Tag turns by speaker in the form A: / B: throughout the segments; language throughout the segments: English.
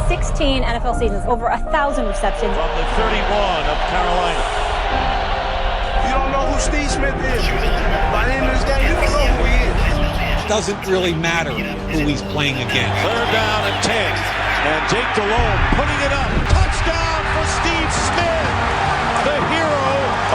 A: 16 NFL seasons, over 1,000 receptions.
B: From the 31 of Carolina.
C: You don't know who Steve Smith is. By the end of this game, you don't know who he is.
D: It doesn't really matter who he's playing against.
B: 3rd down and 10. And Jake Delhomme putting it up. Touchdown for Steve Smith. The hero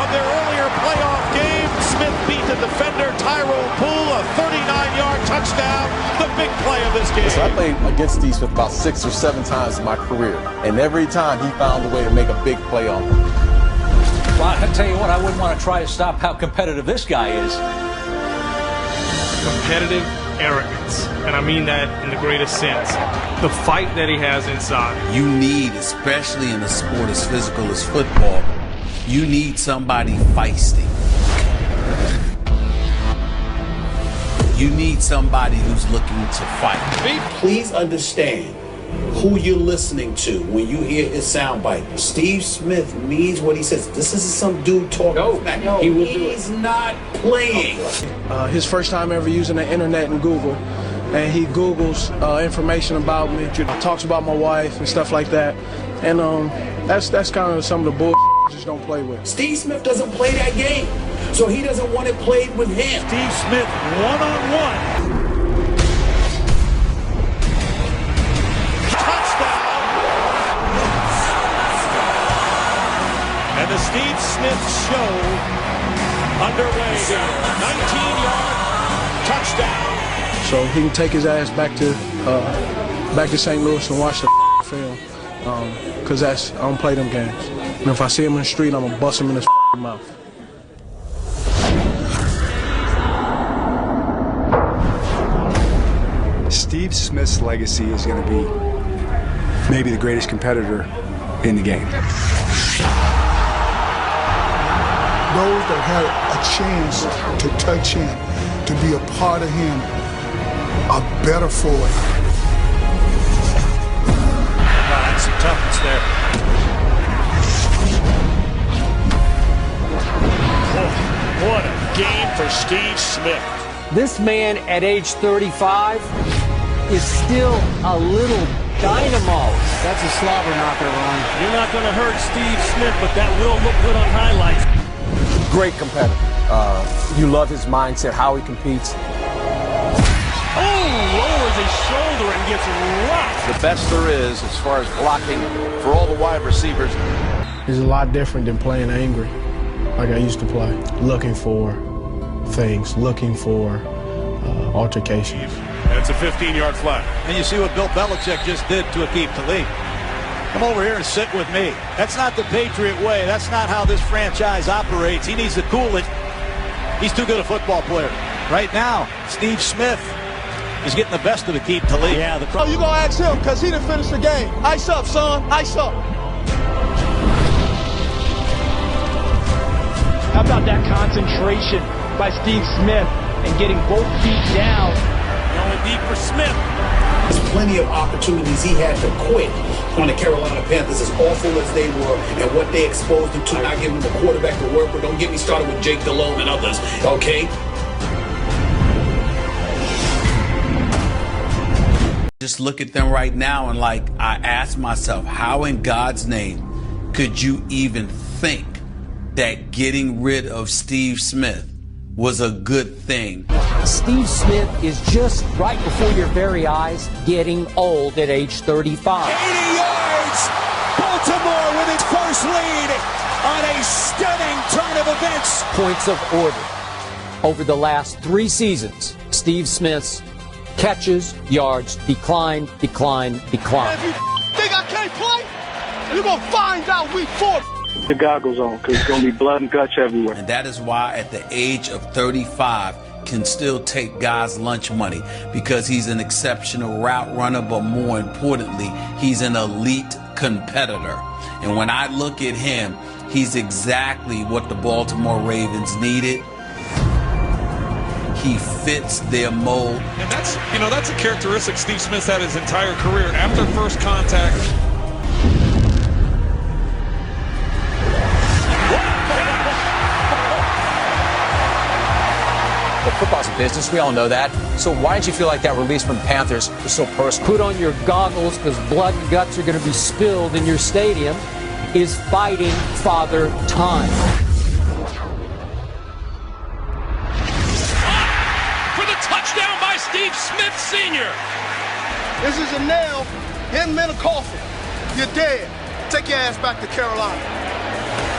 B: of their earlier playoff game. Smith beat the defender Tyrone Poole, a 39-yard touchdown. The big play of this game.
E: So I played against Steve Smith about 6 or 7 times in my career. And every time he found a way to make a big play on me.
F: Well, I tell you what, I wouldn't want to try to stop how competitive this guy is.
G: Competitive arrogance, and I mean that in the greatest sense. The fight that he has inside.
H: You need, especially in a sport as physical as football, you need somebody feisty. You need somebody who's looking to fight.
I: Please understand who you're listening to when you hear his soundbite. Steve Smith means what he says. This isn't some dude talking smack.
J: No,
I: he's not playing.
C: His first time ever using the internet and Google. And he Googles information about me, talks about my wife and stuff like that. And that's kind of some of the bull I just don't play with.
I: Steve Smith doesn't play that game, so he doesn't want it played with him.
B: Steve Smith one-on-one. And the Steve Smith show underway here. 19-yard touchdown.
C: So he can take his ass back to St. Louis and watch the film, because I don't play them games. And if I see him in the street, I'm gonna bust him in his mouth.
K: Steve Smith's legacy is going to be maybe the greatest competitor in the game.
L: Those that had a chance to touch him, to be a part of him, are better for it.
B: Wow, that's some toughness there. Oh, what a game for Steve Smith.
F: This man at age 35 is still a little dynamo.
J: That's a slobber knocker, Ron.
B: You're not going to hurt Steve Smith, but that will look good on highlights.
E: Great competitor. You love his mindset, how he competes.
B: Oh, lowers his shoulder and gets rocked.
M: The best there is as far as blocking for all the wide receivers.
C: It's a lot different than playing angry, like I used to play. Looking for things, looking for altercations.
B: And it's a 15-yard flag.
D: And you see what Bill Belichick just did to Aqib Talib. Come over here and sit with me. That's not the Patriot way. That's not how this franchise operates. He needs to cool it. He's too good a football player. Right now, Steve Smith is getting the best of Aqib Talib.
B: Yeah,
C: you gonna ask him, because he done finished the game. Ice up, son. Ice up.
J: How about that concentration by Steve Smith and getting both feet down?
B: Going deep for Smith.
I: There's plenty of opportunities he had to quit on the Carolina Panthers, as awful as they were and what they exposed him to. Not giving the quarterback to work with. Don't get me started with Jake Delhomme and others, okay?
H: Just look at them right now and I ask myself, how in God's name could you even think that getting rid of Steve Smith was a good thing?
F: Steve Smith is just right before your very eyes getting old at age 35.
B: 80 yards! Baltimore with its first lead on a stunning turn of events.
F: Points of order. Over the last 3 seasons, Steve Smith's catches, yards, decline.
C: If you think I can't play, you're gonna find out week 4.
J: The goggles on, because it's going to be blood and guts everywhere.
H: And that is why at the age of 35 can still take God's lunch money, because he's an exceptional route runner, but more importantly, he's an elite competitor. And when I look at him, he's exactly what the Baltimore Ravens needed. He fits their mold.
D: And that's a characteristic Steve Smith's had his entire career. After first contact,
E: But football's
F: of business. We all know that. So why did you feel like that release from Panthers was so personal? Put on your goggles because blood and guts are going to be spilled in your stadium. Is fighting Father Time.
B: For the touchdown by Steve Smith Sr.
L: This is a nail hitting in a coffin. You're dead. Take your ass back to Carolina.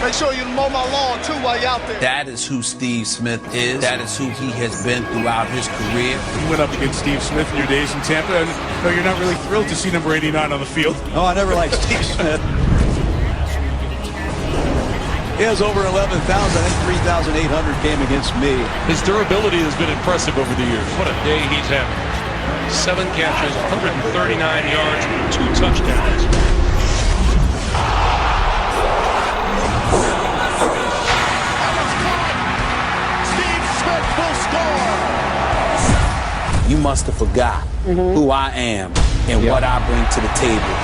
L: Make sure you mow my lawn, too, while you're out there.
H: That is who Steve Smith is. That is who he has been throughout his career.
N: You went up against Steve Smith in your days in Tampa, and no, you're not really thrilled to see number 89 on the field.
D: No, I never liked Steve Smith. He has over 11,000. I think 3,800 came against me.
B: His durability has been impressive over the years. What a day he's having. 7 catches, 139 yards, 2 touchdowns. Steve Smith will score.
H: You must have forgot who I am and what I bring to the table.